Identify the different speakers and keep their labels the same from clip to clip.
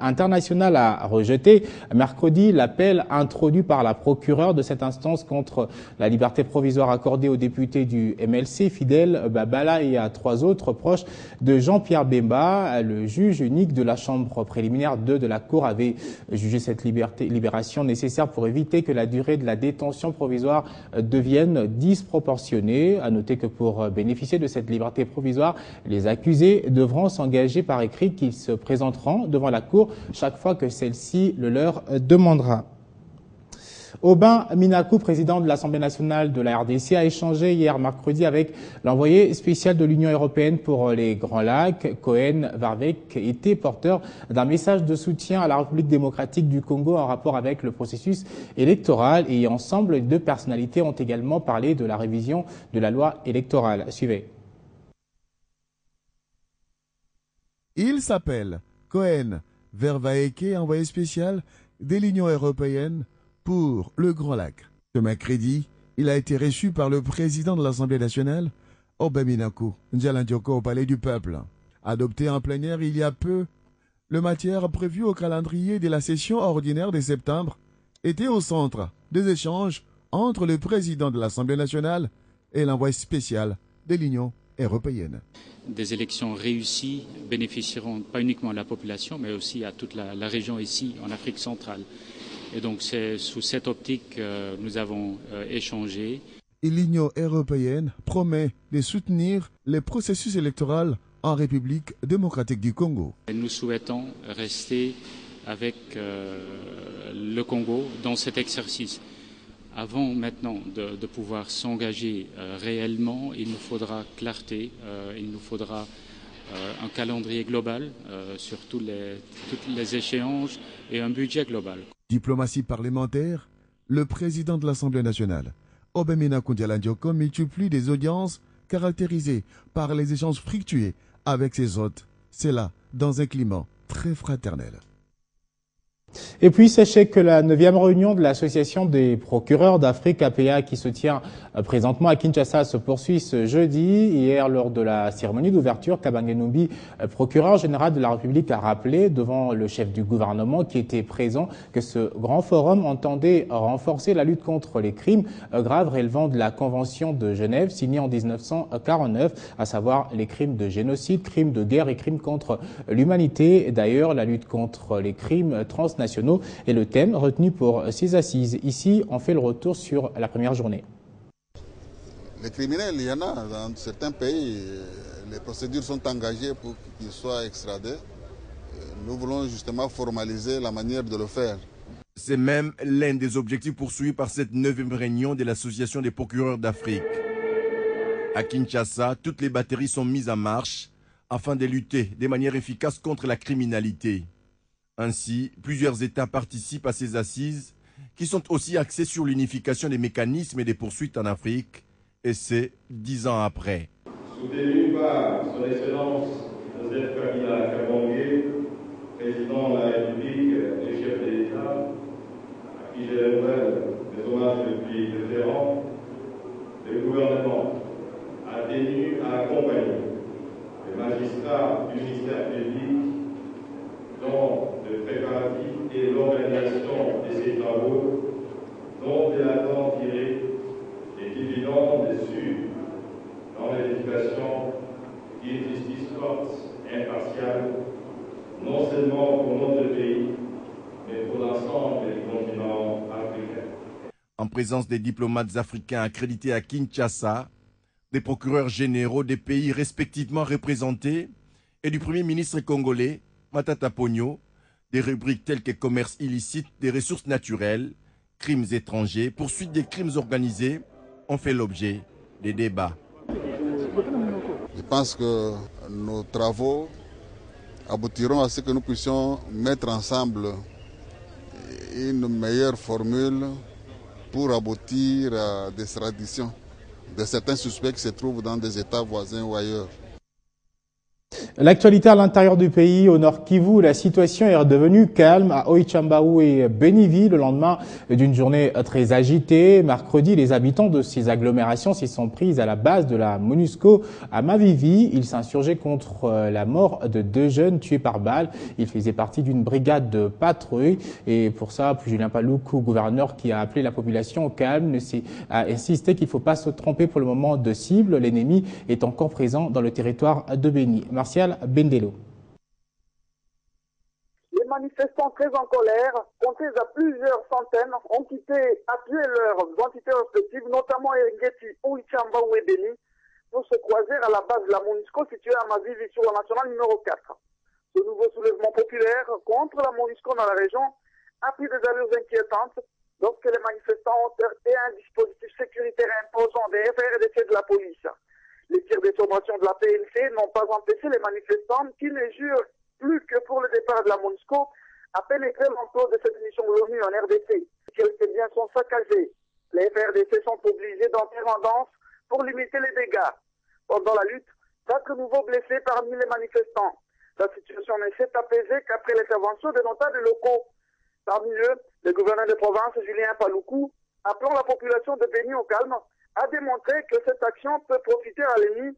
Speaker 1: International a rejeté mercredi l'appel introduit par la procureure de cette instance contre la liberté provisoire accordée aux députés du MLC, Fidel Babala, et à 3 autres proches de Jean-Pierre Bemba. Le juge unique de la chambre préliminaire 2 de la Cour avait jugé cette libération nécessaire pour éviter que la durée de la détention provisoire devienne disproportionnée. À noter que pour bénéficier de cette liberté provisoire, les accusés devront s'engager par écrit qu'ils se présenteront devant la Cour chaque fois que celle-ci le leur demandera. Aubin Minakou, président de l'Assemblée nationale de la RDC, a échangé hier mercredi avec l'envoyé spécial de l'Union européenne pour les Grands Lacs, Cohen Varvek, était porteur d'un message de soutien à la République démocratique du Congo en rapport avec le processus électoral, et ensemble, les deux personnalités ont également parlé de la révision de la loi électorale. Suivez.
Speaker 2: Il s'appelle Cohen Vervaeke, envoyé spécial de l'Union européenne pour le Grand Lac. Ce mercredi, il a été reçu par le président de l'Assemblée nationale, Aubin Minakou Ndialandioko, au Palais du Peuple. Adopté en plénière il y a peu, le matière prévue au calendrier de la session ordinaire de septembre était au centre des échanges entre le président de l'Assemblée nationale et l'envoyé spécial de l'Union européenne.
Speaker 3: Des élections réussies bénéficieront pas uniquement à la population, mais aussi à toute la région ici, en Afrique centrale. Et donc c'est sous cette optique que nous avons échangé.
Speaker 2: Et l'Union européenne promet de soutenir les processus électoraux en République démocratique du Congo.
Speaker 3: Et nous souhaitons rester avec le Congo dans cet exercice. Avant maintenant de pouvoir s'engager réellement, il nous faudra clarté, il nous faudra un calendrier global sur toutes les échéances et un budget global.
Speaker 2: Diplomatie parlementaire, le président de l'Assemblée nationale, Aubin Minakou Ndialandioko, multiplie des audiences caractérisées par les échanges fructueux avec ses hôtes. C'est là, dans un climat très fraternel.
Speaker 1: Et puis, sachez que la 9e réunion de l'Association des procureurs d'Afrique, APA, qui se tient présentement à Kinshasa, se poursuit ce jeudi. Hier, lors de la cérémonie d'ouverture, Kabange Numbi, procureur général de la République, a rappelé devant le chef du gouvernement qui était présent que ce grand forum entendait renforcer la lutte contre les crimes graves relevant de la Convention de Genève signée en 1949, à savoir les crimes de génocide, crimes de guerre et crimes contre l'humanité. D'ailleurs, la lutte contre les crimes transnationaux est le thème retenu pour ces assises. Ici, on fait le retour sur la première journée.
Speaker 4: Les criminels, il y en a dans certains pays. Les procédures sont engagées pour qu'ils soient extradés. Nous voulons justement formaliser la manière de le faire.
Speaker 5: C'est même l'un des objectifs poursuivis par cette 9e réunion de l'Association des procureurs d'Afrique. À Kinshasa, toutes les batteries sont mises en marche afin de lutter de manière efficace contre la criminalité. Ainsi, plusieurs États participent à ces assises qui sont aussi axées sur l'unification des mécanismes et des poursuites en Afrique, et c'est 10 ans après.
Speaker 6: Soutenu par Son Excellence Joseph Kabila Kabange, président de la République et chef de l'État, à qui je renouvelle mes hommages depuis différents, le gouvernement a tenu à accompagner les magistrats du ministère public dans le préparatif et l'organisation de ces travaux, dont il attend tirer est évident dessus dans l'éducation d'une justice forte, impartiale, non seulement pour notre pays, mais pour l'ensemble du continent africain.
Speaker 5: En présence des diplomates africains accrédités à Kinshasa, des procureurs généraux des pays respectivement représentés et du Premier ministre congolais, Matata Ponyo, des rubriques telles que commerce illicite des ressources naturelles, crimes étrangers, poursuite des crimes organisés, ont fait l'objet des débats.
Speaker 4: Je pense que nos travaux aboutiront à ce que nous puissions mettre ensemble une meilleure formule pour aboutir à des extraditions de certains suspects qui se trouvent dans des États voisins ou ailleurs.
Speaker 1: L'actualité à l'intérieur du pays, au nord Kivu, la situation est redevenue calme à Oichambaou et Benivi le lendemain d'une journée très agitée. Mercredi, les habitants de ces agglomérations s'y sont pris à la base de la MONUSCO à Mavivi. Ils s'insurgeaient contre la mort de 2 jeunes tués par balle. Ils faisaient partie d'une brigade de patrouille et pour ça, Julien Paluku, gouverneur qui a appelé la population au calme, a insisté qu'il ne faut pas se tromper pour le moment de cible. L'ennemi est encore présent dans le territoire de Beni. Martial Bendelo.
Speaker 7: Les manifestants très en colère, comptés à plusieurs centaines, ont quitté à pied leurs entités respectives, notamment Erigeti, Oichambaou et Beni, pour se croiser à la base de la MONUSCO située à Mavivi sur la nationale numéro 4. Ce nouveau soulèvement populaire contre la MONUSCO dans la région a pris des allures inquiétantes lorsque les manifestants ont heurté un dispositif sécuritaire imposant des FRDC de la police. Les tirs de sommation de la PLC n'ont pas empêché les manifestants qui ne jurent plus que pour le départ de la MONUSCO à pénétrer l'entour de cette mission de l'ONU en RDC. Quelques biens sont saccagés. Les FRDC sont obligés d'entrer en danse pour limiter les dégâts. Pendant la lutte, 4 nouveaux blessés parmi les manifestants. La situation ne s'est apaisée qu'après l'intervention des notables locaux. Parmi eux, le gouverneur de province, Julien Paluku, appelant la population de Beni au calme, a démontré que cette action peut profiter à l'ennemi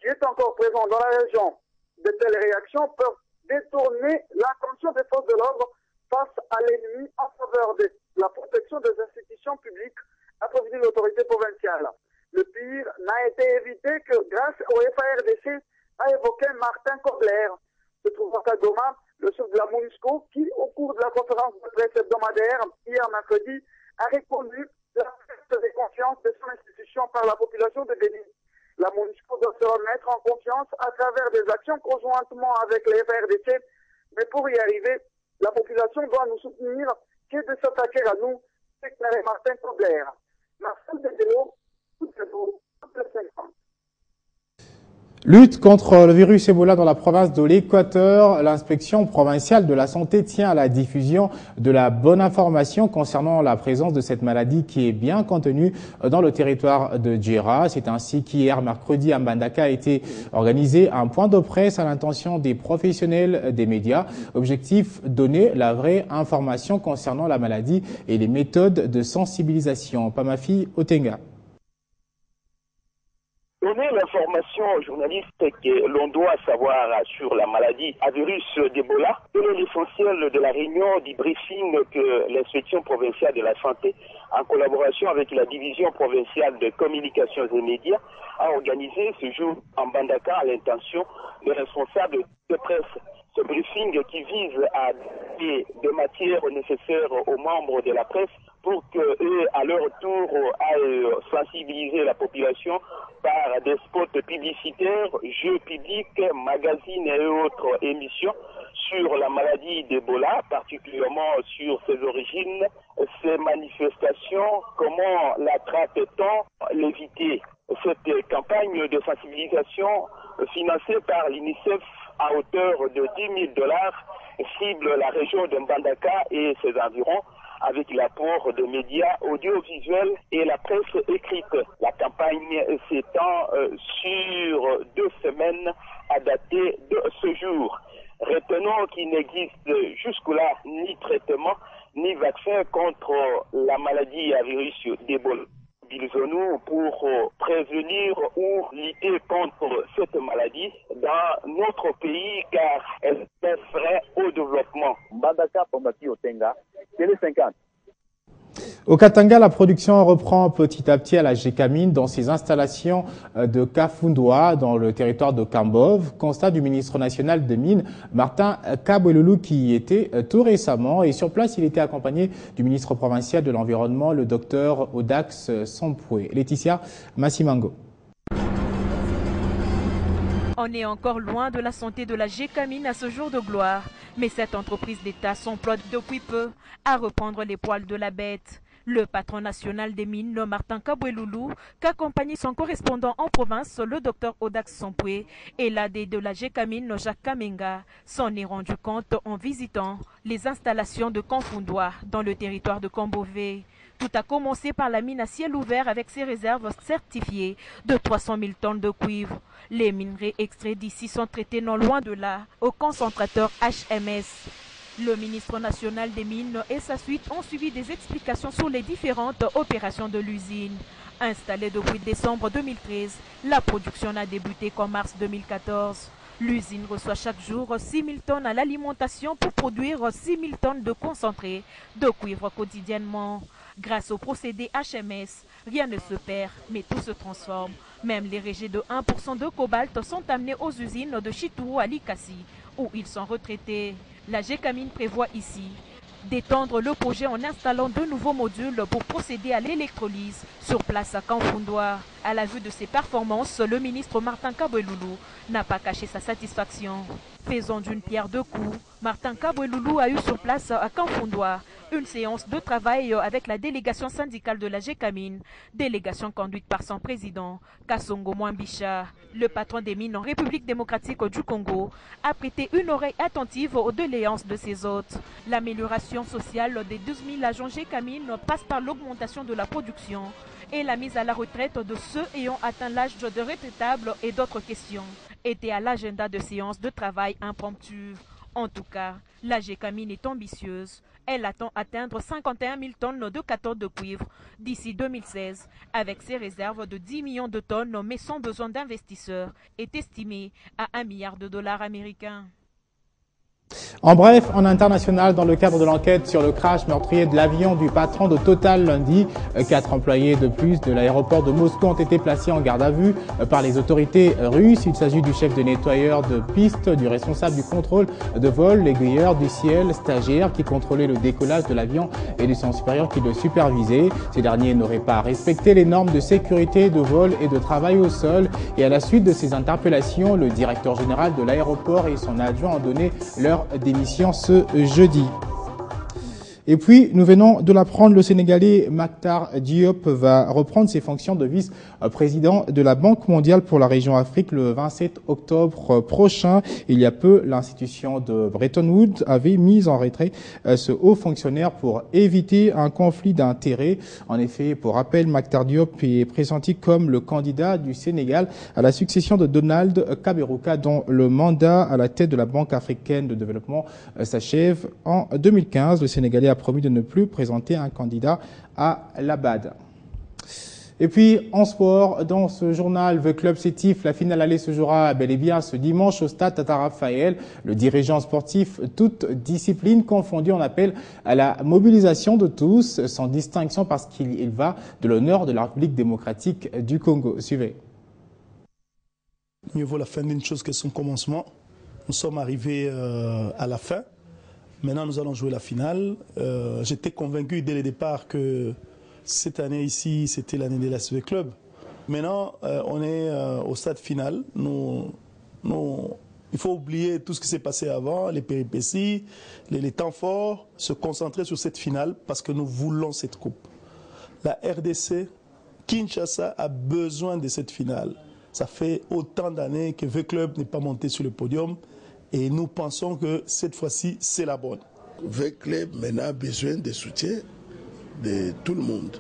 Speaker 7: qui est encore présent dans la région. De telles réactions peuvent détourner l'attention des forces de l'ordre face à l'ennemi en faveur de la protection des institutions publiques, a prévenu l'autorité provinciale. Le pire n'a été évité que grâce au FARDC, a évoqué Martin Kobler, se trouvant à Goma, le chef de la MONUSCO, qui, au cours de la conférence de presse hebdomadaire, hier mercredi, a reconnu la perte de confiance de son institution par la population de Beni. La MONUSCO doit se remettre en confiance à travers des actions conjointement avec les FRDC, mais pour y arriver, la population doit nous soutenir que de s'attaquer à nous, déclarait Martin Kobler. Marcel Bedelo, tout le beau, tout le 50.
Speaker 1: Lutte contre le virus Ebola dans la province de l'Équateur. L'inspection provinciale de la santé tient à la diffusion de la bonne information concernant la présence de cette maladie qui est bien contenue dans le territoire de Djera. C'est ainsi qu'hier, mercredi, à Mbandaka a été organisé un point de presse à l'intention des professionnels des médias. Objectif, donner la vraie information concernant la maladie et les méthodes de sensibilisation. Pamafi Otenga.
Speaker 8: Donner l'information aux journalistes que l'on doit savoir sur la maladie à virus d'Ebola est l'essentiel de la réunion du briefing que l'inspection provinciale de la santé, en collaboration avec la division provinciale de communications et médias, a organisé ce jour en Mbandaka à l'intention des responsables de presse. Ce briefing qui vise à donner des matières nécessaires aux membres de la presse pour qu'eux, à leur tour, aillent sensibiliser la population par des spots publicitaires, jeux publics, magazines et autres émissions sur la maladie d'Ebola, particulièrement sur ses origines, ses manifestations, comment l'attrape-t-on, l'éviter. Cette campagne de sensibilisation financée par l'UNICEF à hauteur de $10 000 cible la région de Mbandaka et ses environs avec l'apport de médias audiovisuels et la presse écrite. La campagne s'étend sur 2 semaines à dater de ce jour. Retenons qu'il n'existe jusque-là ni traitement ni vaccin contre la maladie à virus d'Ebola. Mobilisons-nous pour prévenir ou lutter contre cette maladie dans notre pays car elle est frein au développement. Mbandaka, Pamaki, Otenga, Télé 50.
Speaker 1: Au Katanga, la production reprend petit à petit à la Gécamine dans ses installations de Kafundwa dans le territoire de Kambov. Constat du ministre national de Mines, Martin Kabweloulou, qui y était tout récemment. Et sur place, il était accompagné du ministre provincial de l'Environnement, le docteur Odax Sampoué. Laetitia Massimango.
Speaker 9: On est encore loin de la santé de la Gécamine à ce jour de gloire. Mais cette entreprise d'État s'emploie depuis peu à reprendre les poils de la bête. Le patron national des mines, Martin Kaboueloulou, qu'accompagne son correspondant en province, le docteur Odax Sompoué, et l'AD de la Gécamine, Jacques Kamenga, s'en est rendu compte en visitant les installations de Kanfoundoua dans le territoire de Kambové. Tout a commencé par la mine à ciel ouvert avec ses réserves certifiées de 300 000 tonnes de cuivre. Les minerais extraits d'ici sont traités non loin de là, au concentrateur HMS. Le ministre national des Mines et sa suite ont suivi des explications sur les différentes opérations de l'usine. Installée depuis décembre 2013, la production n'a débuté qu'en mars 2014. L'usine reçoit chaque jour 6 000 tonnes à l'alimentation pour produire 6 000 tonnes de concentré de cuivre quotidiennement. Grâce au procédé HMS, rien ne se perd, mais tout se transforme. Même les rejets de 1% de cobalt sont amenés aux usines de Chitourou à Likasi, où ils sont retraités. La Gécamine prévoit ici d'étendre le projet en installant de nouveaux modules pour procéder à l'électrolyse sur place à Kanfoundoua. À la vue de ses performances, le ministre Martin Kaboueloulou n'a pas caché sa satisfaction. Faisant d'une pierre deux coups, Martin Kaboueloulou a eu sur place à Kanfoundoua une séance de travail avec la délégation syndicale de la Gécamine, délégation conduite par son président, Kassongo Mwambisha. Le patron des mines en République démocratique du Congo a prêté une oreille attentive aux doléances de ses hôtes. L'amélioration sociale des 12 000 agents Gécamine passe par l'augmentation de la production et la mise à la retraite de ceux ayant atteint l'âge de retraitable et d'autres questions étaient à l'agenda de séances de travail impromptues. En tout cas, la Gécamine est ambitieuse. Elle attend atteindre 51 000 tonnes de cathodes de cuivre d'ici 2016, avec ses réserves de 10 millions de tonnes, mais son besoin d'investisseurs est estimé à $1 milliard américains.
Speaker 1: En bref, en international, dans le cadre de l'enquête sur le crash meurtrier de l'avion du patron de Total lundi, 4 employés de plus de l'aéroport de Moscou ont été placés en garde à vue par les autorités russes. Il s'agit du chef de nettoyeur de piste, du responsable du contrôle de vol, l'aiguilleur du ciel, stagiaire qui contrôlait le décollage de l'avion et de son supérieur qui le supervisait. Ces derniers n'auraient pas respecté les normes de sécurité de vol et de travail au sol. Et à la suite de ces interpellations, le directeur général de l'aéroport et son adjoint ont donné leur démission ce jeudi. Et puis, nous venons de l'apprendre, le Sénégalais Mactar Diop va reprendre ses fonctions de vice-président de la Banque mondiale pour la région Afrique le 27 octobre prochain. Il y a peu, l'institution de Bretton Woods avait mis en retrait ce haut fonctionnaire pour éviter un conflit d'intérêts. En effet, pour rappel, Mactar Diop est pressenti comme le candidat du Sénégal à la succession de Donald Kaberuka, dont le mandat à la tête de la Banque africaine de développement s'achève en 2015. Le Sénégalais a promis de ne plus présenter un candidat à l'ABAD. Et puis, en sport, dans ce journal, The Club Sétif, la finale allée se jouera bel et bien ce dimanche au stade Tata Raphaël. Le dirigeant sportif, toute discipline confondue, en appelle à la mobilisation de tous, sans distinction, parce qu'il va de l'honneur de la République démocratique du Congo. Suivez.
Speaker 10: Mieux vaut la fin d'une chose que son commencement. Nous sommes arrivés à la fin. Maintenant, nous allons jouer la finale. J'étais convaincu dès le départ que cette année ici, c'était l'année de l'ASV Club. Maintenant, on est au stade final. Il faut oublier tout ce qui s'est passé avant, les péripéties, les temps forts, se concentrer sur cette finale parce que nous voulons cette coupe. La RDC, Kinshasa a besoin de cette finale. Ça fait autant d'années que V Club n'est pas monté sur le podium. Et nous pensons que cette fois-ci, c'est la bonne.
Speaker 11: V Club maintenant a besoin de soutien de tout le monde.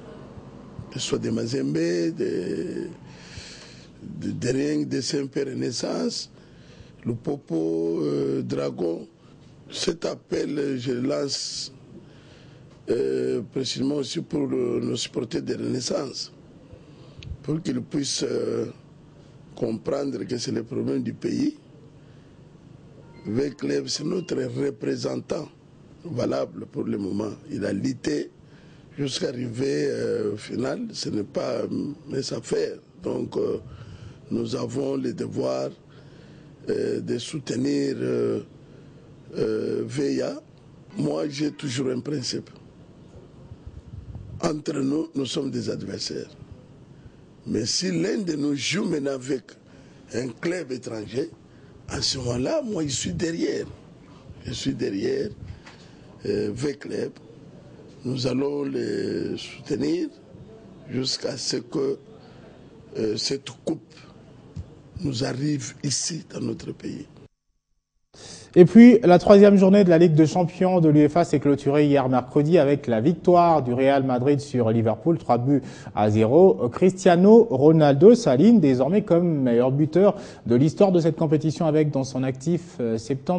Speaker 11: Que ce soit des Mazembe, des Ring, des Saint-Père Renaissance, le Popo, Dragon. Cet appel, je lance précisément aussi pour nos supporters de Renaissance, pour qu'ils puissent comprendre que c'est le problème du pays. V Club, c'est notre représentant valable pour le moment. Il a lutté jusqu'à arriver au final. Ce n'est pas mes affaires. Donc, nous avons le devoir de soutenir VIA. Moi, j'ai toujours un principe. Entre nous, nous sommes des adversaires. Mais si l'un de nous joue maintenant avec un club étranger, à ce moment-là, moi, je suis derrière. Je suis derrière V Club Nous allons les soutenir jusqu'à ce que cette coupe nous arrive ici dans notre pays.
Speaker 1: Et puis, la troisième journée de la Ligue des Champions de l'UEFA s'est clôturée hier mercredi avec la victoire du Real Madrid sur Liverpool, 3-0. Cristiano Ronaldo s'aligne désormais comme meilleur buteur de l'histoire de cette compétition avec dans son actif 70